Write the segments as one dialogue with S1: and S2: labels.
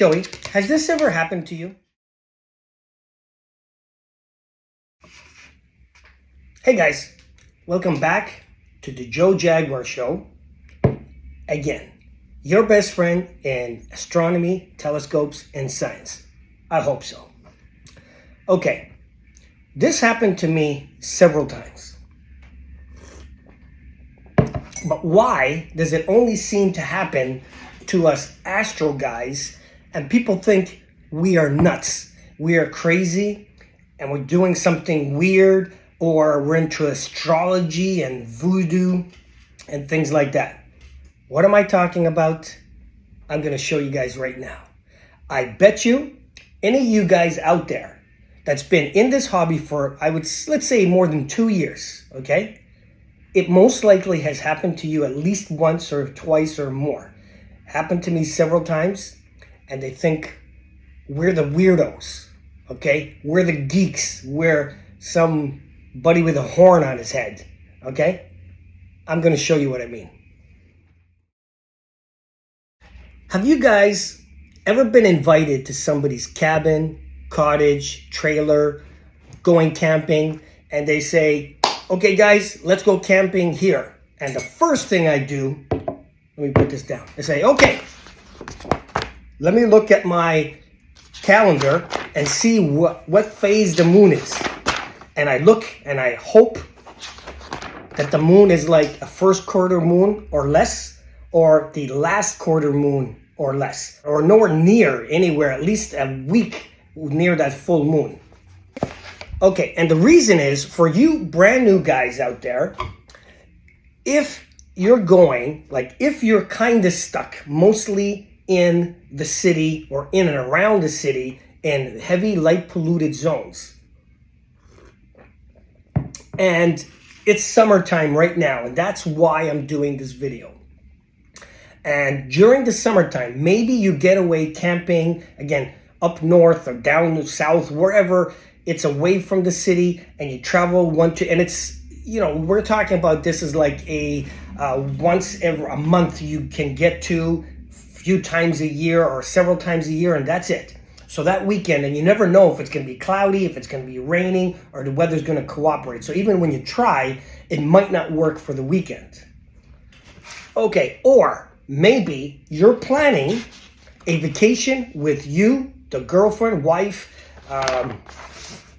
S1: Joey, has this ever happened to you? Hey guys, welcome back to the Joe Jaguar Show. Again, your best friend in astronomy, telescopes, and science. I hope so. Okay, this happened to me several times. But why does it only seem to happen to us astro guys, and people think we are nuts, we are crazy, and we're doing something weird, or we're into astrology and voodoo and things like that? What am I talking about? I'm going to show you guys right now. I bet you any of you guys out there that's been in this hobby for, let's say more than 2 years, okay? It most likely has happened to you at least once or twice or more. Happened to me several times, and they think we're the weirdos, okay? We're the geeks. We're somebody with a horn on his head, okay? I'm going to show you what I mean. Have you guys ever been invited to somebody's cabin, cottage, trailer, going camping, and they say, okay guys, let's go camping here. And the first thing I do, let me put this down. I say, okay, let me look at my calendar and see what phase the moon is. And I look and I hope that the moon is like a first quarter moon or less, or the last quarter moon or less, or nowhere near anywhere, at least a week near that full moon. Okay, and the reason is, for you brand new guys out there, if you're kind of stuck mostly in the city or in and around the city in heavy light polluted zones, and it's summertime right now, and that's why I'm doing this video. And during the summertime, maybe you get away camping, again, up north or down south, wherever it's away from the city, and you travel and it's, we're talking about this is like a once every a month you can get to, few times a year or several times a year, and that's it. So that weekend, and you never know if it's going to be cloudy, if it's going to be raining, or the weather's going to cooperate. So even when you try, it might not work for the weekend. Okay, or maybe you're planning a vacation with you, the girlfriend, wife,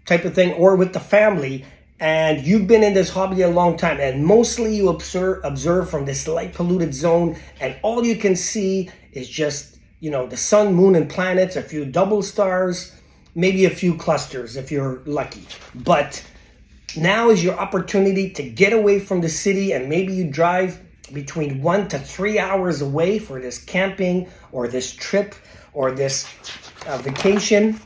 S1: type of thing, or with the family, and you've been in this hobby a long time, and mostly you observe from this light polluted zone, and all you can see is just, the sun, moon, and planets, a few double stars, maybe a few clusters if you're lucky. But now is your opportunity to get away from the city, and maybe you drive between 1 to 3 hours away for this camping or this trip or this vacation,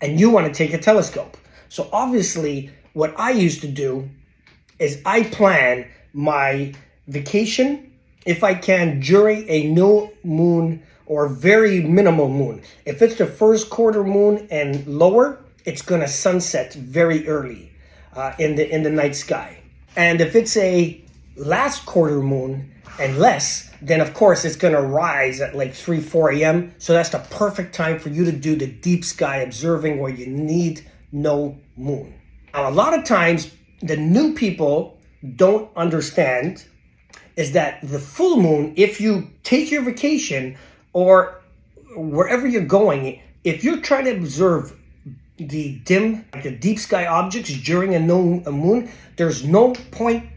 S1: and you want to take a telescope. So obviously what I used to do is I plan my vacation, if I can, during a new moon or very minimal moon. If it's the first quarter moon and lower, it's going to sunset very early in the night sky. And if it's a last quarter moon and less, then of course it's going to rise at like 3-4 a.m. So that's the perfect time for you to do the deep sky observing where you need no moon. Now, a lot of times the new people don't understand is that the full moon, if you take your vacation or wherever you're going, if you're trying to observe the deep sky objects during a moon, there's no point.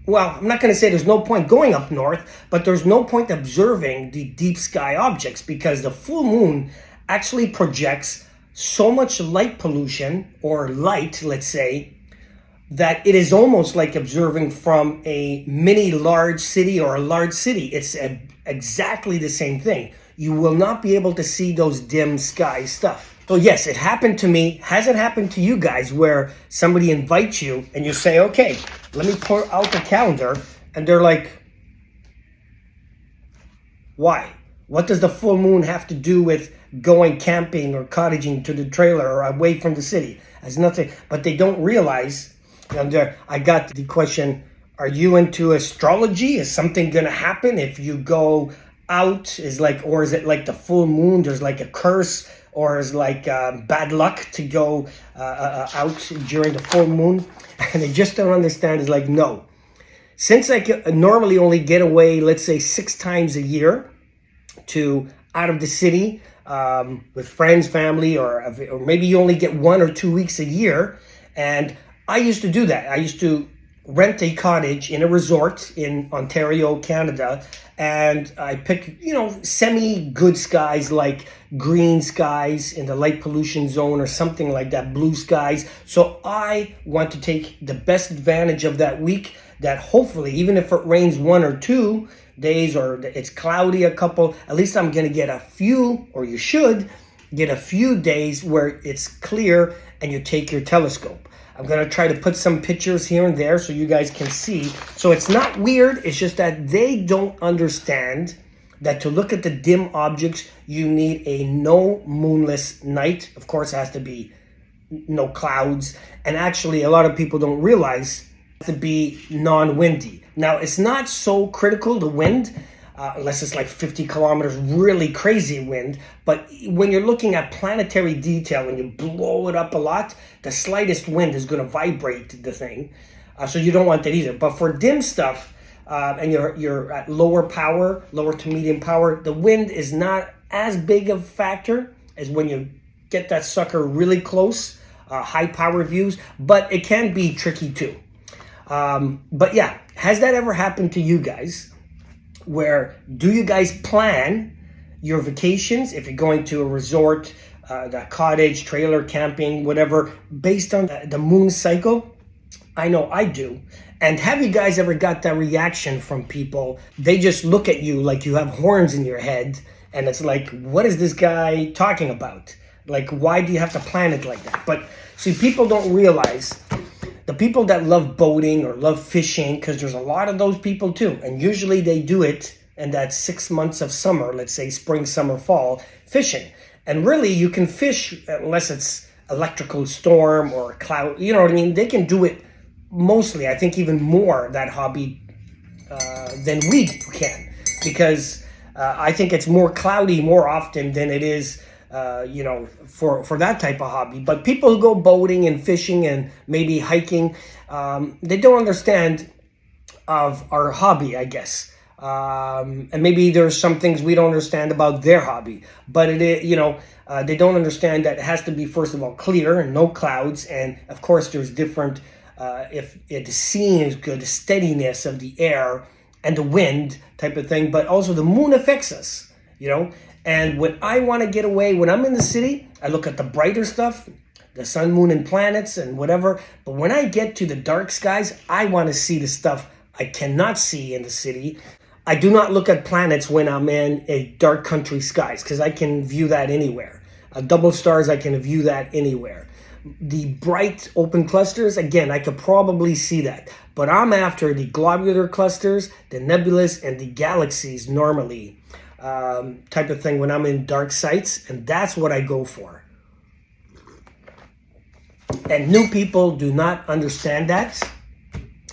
S1: Well, I'm not going to say there's no point going up north, but there's no point observing the deep sky objects, because the full moon actually projects so much light pollution, or light, let's say, that it is almost like observing from a mini large city or a large city. It's exactly the same thing. You will not be able to see those dim sky stuff. So yes, it happened to me. Has it happened to you guys where somebody invites you and you say, okay, let me pull out the calendar, and they're like, why? What does the full moon have to do with going camping or cottaging to the trailer or away from the city? Has nothing, but they don't realize. I got the question, are you into astrology? Is something going to happen if you go out is like, or is it like the full moon? There's like a curse, or is like bad luck to go out during the full moon? And I just don't understand. It's like, no. Since I normally only get away, let's say 6 times a year to out of the city with friends, family, or maybe you only get 1 or 2 weeks a year. And I used to do that. I used to rent a cottage in a resort in Ontario, Canada, and I pick, semi-good skies, like green skies in the light pollution zone or something like that, blue skies. So I want to take the best advantage of that week, that hopefully, even if it rains 1 or 2 days or it's cloudy a couple, at least I'm going to get a few, or you should get a few days where it's clear and you take your telescope. I'm going to try to put some pictures here and there so you guys can see. So it's not weird. It's just that they don't understand that to look at the dim objects, you need a no moonless night. Of course, it has to be no clouds. And actually, a lot of people don't realize it has to be non-windy. Now, it's not so critical, the wind, unless it's like 50 kilometers, really crazy wind. But when you're looking at planetary detail and you blow it up a lot, the slightest wind is going to vibrate the thing. So you don't want that either. But for dim stuff, and you're at lower power, lower to medium power, the wind is not as big of a factor as when you get that sucker really close, high power views. But it can be tricky too. But yeah, has that ever happened to you guys? Where do you guys plan your vacations, if you're going to a resort, the cottage, trailer, camping, whatever, based on the moon cycle? I know I do. And have you guys ever got that reaction from people? They just look at you like you have horns in your head, and it's like, what is this guy talking about? Like, why do you have to plan it like that? But see, people don't realize, the people that love boating or love fishing, because there's a lot of those people too, and usually they do it in that 6 months of summer, let's say spring, summer, fall, fishing. And really, you can fish unless it's electrical storm or cloud, you know what I mean? They can do it mostly, I think even more, that hobby, than we can. Because I think it's more cloudy more often than it is for that type of hobby. But people who go boating and fishing and maybe hiking, they don't understand of our hobby, I guess. And maybe there's some things we don't understand about their hobby. But they don't understand that it has to be, first of all, clear and no clouds. And of course, there's different, if the scene is good, the steadiness of the air and the wind type of thing. But also the moon affects us, And when I want to get away, when I'm in the city, I look at the brighter stuff, the sun, moon, and planets and whatever. But when I get to the dark skies, I want to see the stuff I cannot see in the city. I do not look at planets when I'm in a dark country skies, because I can view that anywhere. Double stars, I can view that anywhere. The bright open clusters, again, I could probably see that. But I'm after the globular clusters, the nebulous, and the galaxies normally. Type of thing when I'm in dark sites, and that's what I go for. And new people do not understand that,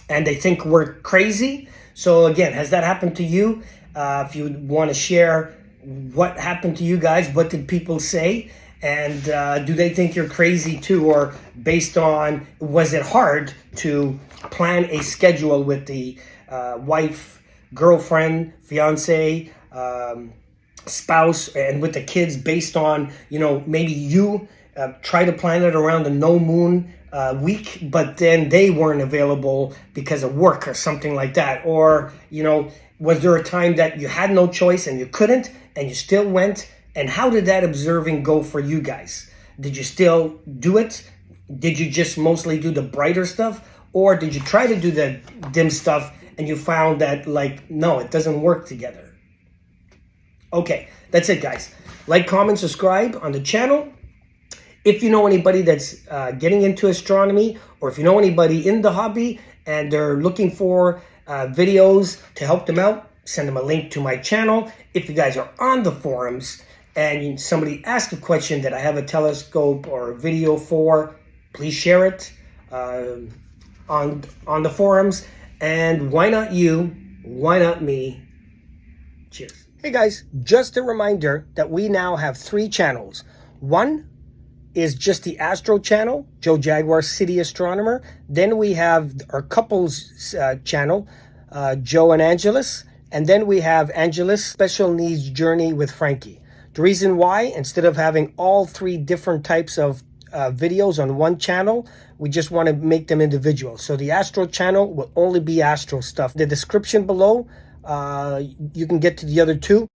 S1: and they think we're crazy. So again, has that happened to you? If you want to share what happened to you guys, what did people say? And do they think you're crazy too? Or based on, was it hard to plan a schedule with the wife, girlfriend, fiance, spouse, and with the kids, based on, maybe you try to plan it around the no moon week, but then they weren't available because of work or something like that? Or, was there a time that you had no choice and you couldn't and you still went? And how did that observing go for you guys? Did you still do it? Did you just mostly do the brighter stuff? Or did you try to do the dim stuff and you found that, no, it doesn't work together? Okay, that's it, guys. Like, comment, subscribe on the channel. If you know anybody that's getting into astronomy, or if you know anybody in the hobby and they're looking for videos to help them out, send them a link to my channel. If you guys are on the forums and somebody asks a question that I have a telescope or a video for, please share it on the forums. And why not you? Why not me? Cheers. Hey guys, just a reminder that we now have 3 channels. One is just the Astro channel, Joe Jaguar City Astronomer. Then we have our couples channel, Joe and Angelus. And then we have Angelus Special Needs Journey with Frankie. The reason why, instead of having all 3 different types of videos on one channel, we just want to make them individual. So the Astro channel will only be Astro stuff. The description below, you can get to the other 2.